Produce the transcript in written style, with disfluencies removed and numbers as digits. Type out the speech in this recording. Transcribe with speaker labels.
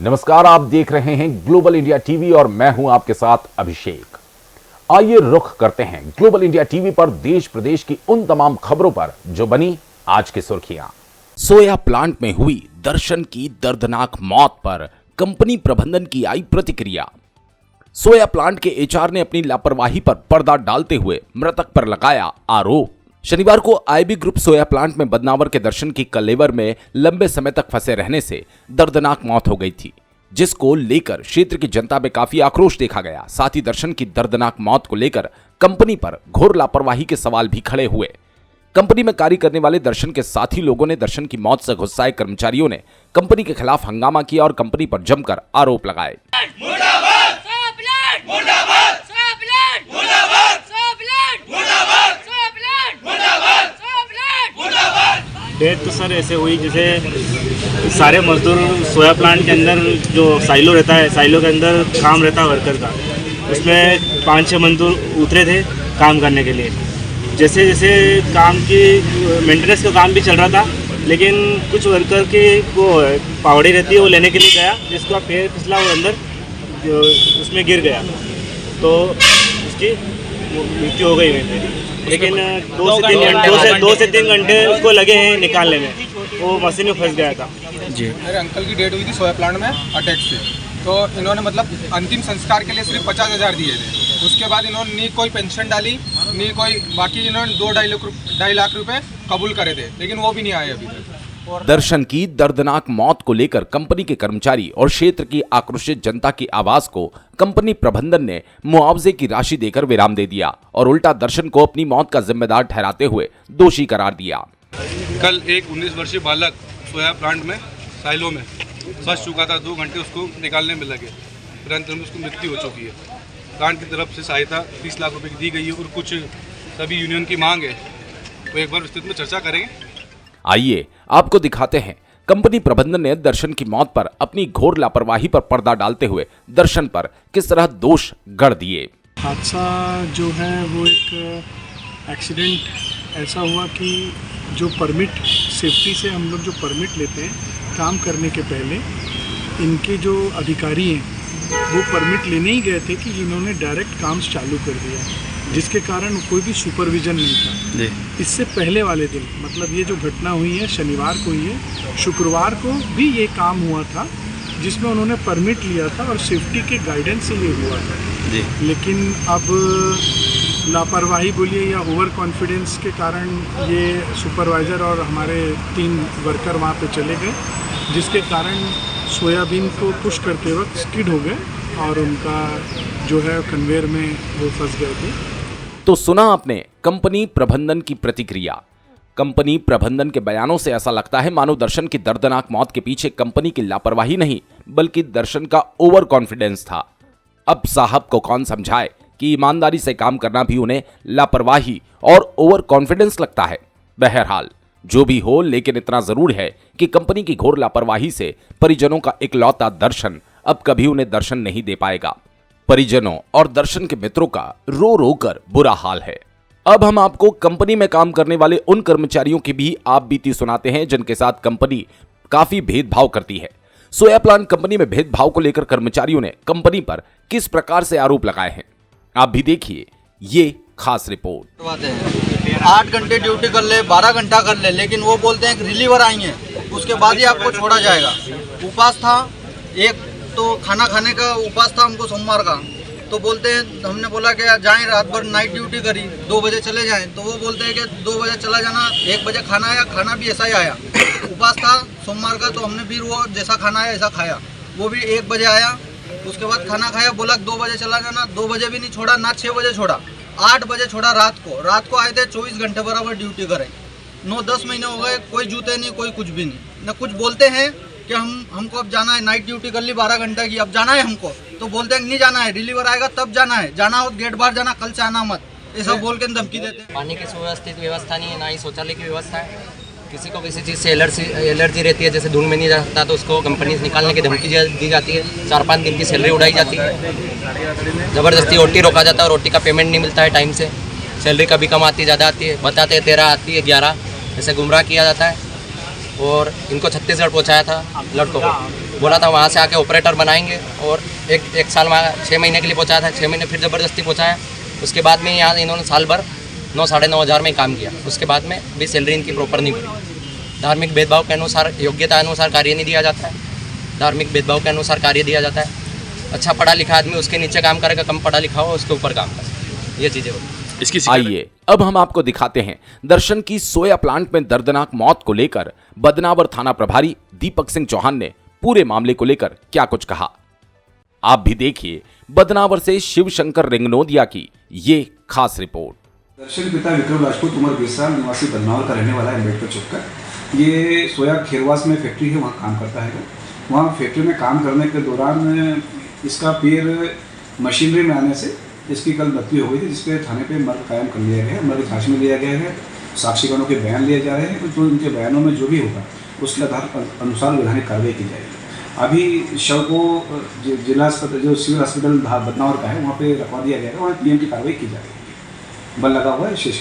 Speaker 1: नमस्कार, आप देख रहे हैं ग्लोबल इंडिया टीवी और मैं हूं आपके साथ अभिषेक। आइए रुख करते हैं ग्लोबल इंडिया टीवी पर देश प्रदेश की उन तमाम खबरों पर जो बनी आज की सुर्खियां। सोया प्लांट में हुई दर्शन की दर्दनाक मौत पर कंपनी प्रबंधन की आई प्रतिक्रिया। सोया प्लांट के एचआर ने अपनी लापरवाही पर पर्दा डालते हुए मृतक पर लगाया आरोप। शनिवार को आईबी ग्रुप सोया प्लांट में बदनावर के दर्शन की कलेवर में लंबे समय तक फंसे रहने से दर्दनाक मौत हो गई थी, जिसको लेकर क्षेत्र की जनता में काफी आक्रोश देखा गया। साथ ही दर्शन की दर्दनाक मौत को लेकर कंपनी पर घोर लापरवाही के सवाल भी खड़े हुए। कंपनी में कार्य करने वाले दर्शन के साथी लोगों ने दर्शन की मौत से गुस्साए कर्मचारियों ने कंपनी के खिलाफ हंगामा किया और कंपनी पर जमकर आरोप लगाए।
Speaker 2: डेथ तो सर ऐसे हुई जैसे सारे मजदूर सोया प्लांट के अंदर जो साइलो रहता है, साइलो के अंदर काम रहता है वर्कर का, उसमें 5-6 मजदूर उतरे थे काम करने के लिए। जैसे जैसे काम की मेंटेनेंस का काम भी चल रहा था, लेकिन कुछ वर्कर की वो पावड़ी रहती है वो लेने के लिए गया, जिसका पैर फिसला वो अंदर उसमें गिर गया, तो उसकी मृत्यु हो गई वहीं पे। लेकिन 2 से 3 घंटे उसको लगे हैं निकालने में, वो मशीन में फंस गया था।
Speaker 3: जी, मेरे अंकल की डेथ हुई थी सोया प्लांट में अटैक से। तो इन्होंने मतलब अंतिम संस्कार के लिए सिर्फ 50,000 दिए थे। उसके बाद इन्होंने नी कोई पेंशन डाली, नी कोई, बाकी इन्होंने 2-2.5 लाख रुपए कबूल करे थे, लेकिन वो भी नहीं आए अभी तक।
Speaker 1: दर्शन की दर्दनाक मौत को लेकर कंपनी के कर्मचारी और क्षेत्र की आक्रोशित जनता की आवाज को कंपनी प्रबंधन ने मुआवजे की राशि देकर विराम दे दिया और उल्टा दर्शन को अपनी मौत का जिम्मेदार ठहराते हुए दोषी करार दिया।
Speaker 4: कल एक 19 वर्षीय बालक सोया प्लांट में साइलो में फंस चुका था। 2 घंटे उसको निकालने में लगे, तुरंत उसकी मृत्यु हो चुकी है। प्लांट की तरफ से सहायता 30 लाख रुपए की दी गई है और कुछ सभी यूनियन की मांग है, तो एक बार विस्तृत में चर्चा करेंगे।
Speaker 1: आइए आपको दिखाते हैं कंपनी प्रबंधन ने दर्शन की मौत पर अपनी घोर लापरवाही पर पर्दा डालते हुए दर्शन पर किस तरह दोष गढ़ दिए।
Speaker 5: हादसा जो है वो एक एक्सीडेंट ऐसा हुआ कि जो परमिट सेफ्टी से हम लोग जो परमिट लेते हैं काम करने के पहले, इनके जो अधिकारी हैं वो परमिट लेने ही गए थे कि इन्होंने डायरेक्ट काम चालू कर दिया, जिसके कारण कोई भी सुपरविजन नहीं था। इससे पहले वाले दिन, मतलब ये जो घटना हुई है शनिवार को हुई है, शुक्रवार को भी ये काम हुआ था जिसमें उन्होंने परमिट लिया था और सेफ्टी के गाइडेंस से ये हुआ था। लेकिन अब लापरवाही बोलिए या ओवर कॉन्फिडेंस के कारण ये सुपरवाइज़र और हमारे 3 वर्कर वहाँ पे चले गए, जिसके कारण सोयाबीन को पुश करते वक्त स्किड हो गए और उनका जो है कन्वेयर में वो फंस गए थे।
Speaker 1: तो सुना आपने कंपनी प्रबंधन की प्रतिक्रिया। कंपनी प्रबंधन के बयानों से ऐसा लगता है मानो दर्शन की दर्दनाक मौत के पीछे कंपनी की लापरवाही नहीं बल्कि दर्शन का ओवर कॉन्फिडेंस था। अब साहब को कौन समझाए कि ईमानदारी से काम करना भी उन्हें लापरवाही और ओवर कॉन्फिडेंस लगता है। बहरहाल जो भी हो, लेकिन इतना जरूर है कि कंपनी की घोर लापरवाही से परिजनों का इकलौता दर्शन अब कभी उन्हें दर्शन नहीं दे पाएगा। परिजनों और दर्शन के मित्रों का रो रो कर बुरा हाल है। अब हम आपको कंपनी में काम करने वाले उन कर्मचारियों की भी आप बीती सुनाते हैं जिनके साथ कंपनी काफी भेदभाव करती है। सोया प्लांट कंपनी में भेदभाव को लेकर कर्मचारियों ने कंपनी पर किस प्रकार से आरोप लगाए हैं, आप भी देखिए ये खास रिपोर्ट।
Speaker 6: 8 घंटे ड्यूटी कर ले, 12 घंटा कर ले, लेकिन वो बोलते हैं कि रिलीवर आएंगे उसके बाद ही आपको छोड़ा जाएगा। उपास था, एक तो खाना खाने का उपास था हमको सोमवार का, तो बोलते हैं, हमने बोला कि जाएं, रात भर नाइट ड्यूटी करी, 2 बजे चले जाएं, तो वो बोलते हैं कि 2 बजे चला जाना, 1 बजे खाना आया, खाना भी ऐसा ही आया। उपास था सोमवार का, तो हमने भी वो जैसा खाना आया ऐसा खाया, वो भी 1 बजे आया, उसके बाद खाना खाया, बोला 2 बजे चला जाना, 2 बजे भी नहीं छोड़ा, ना 6 बजे छोड़ा, 8 बजे छोड़ा रात को आए थे, 24 घंटे बराबर ड्यूटी करें। 9-10 महीने हो गए, कोई जूते नहीं, कोई कुछ भी नहीं। न कुछ बोलते हैं कि हमको अब जाना है, नाइट ड्यूटी कर ली 12 घंटे की, अब जाना है हमको, तो बोलते हैं नहीं जाना है, डिलीवर आएगा तब जाना है, जाना हो गेट बाहर जाना, कल से आना मत, ऐसा बोल के धमकी देते हैं।
Speaker 7: पानी की सुव्यवस्थित व्यवस्था नहीं है, ना ही शौचालय की व्यवस्था है। किसी को किसी चीज़ से एलर्जी रहती है, जैसे धूल में नहीं जाता तो उसको कंपनी से निकालने की धमकी दी जाती है। 4-5 दिन की सैलरी उड़ाई जाती है, ज़बरदस्ती ओटी रोका जाता है और ओटी का पेमेंट नहीं मिलता है टाइम से। सैलरी कभी कम आती है, ज़्यादा आती है, बताते हैं 13 आती है 11, ऐसे गुमराह किया जाता है। और इनको छत्तीसगढ़ पहुँचाया था लड़कों को, बोला था वहाँ से आके ऑपरेटर बनाएंगे, और एक साल वहाँ 6 महीने के लिए पहुँचाया था, 6 महीने फिर ज़बरदस्ती पहुँचाया। उसके बाद में यहाँ इन्होंने साल भर 9-9.5 हज़ार में काम किया। उसके बाद में भी सैलरी इनकी प्रॉपर नहीं मिली। धार्मिक भेदभाव के अनुसार, योग्यता अनुसार कार्य नहीं दिया जाता है। धार्मिक भेदभाव के अनुसार कार्य दिया जाता है। अच्छा पढ़ा लिखा आदमी उसके नीचे काम करेगा, कम पढ़ा लिखा हो उसके ऊपर काम करेगा। ये चीज़ें होती हैं।
Speaker 1: आइए अब हम आपको दिखाते हैं दर्शन की सोया प्लांट में दर्दनाक मौत को लेकर बदनावर थाना प्रभारी दीपक सिंह चौहान ने पूरे मामले को लेकर क्या कुछ कहा। आप भी देखिए बदनावर से शिव शंकर रिंगनोदिया की ये खास रिपोर्ट।
Speaker 8: दर्शन पिता विक्रम राजपूत उम्र 20 साल निवासी बदनावर का रहने वाला है, अम्बेडकर चौक का। ये सोया खेरवास में फैक्ट्री है, वहाँ काम करता है। वहाँ फैक्ट्री में काम करने के दौरान इसका पैर मशीनरी में आने से इसकी कल मृत्यु हो गई थी, जिसके थाने पे मर्ग कायम कर लिया गया है। मर्ग जांच में लिया गया है, साक्षीगणों के बयान लिए जा रहे हैं, तो उनके बयानों में जो भी होगा उसके आधार अनुसार वैधानिक कार्रवाई की जाएगी। अभी शव को जिला अस्पताल, जो सिविल हॉस्पिटल बदनावर का है, वहाँ पे रखवा दिया गया है। वहाँ पीएम की कार्रवाई की जाएगी। बल लगा हुआ है शेष।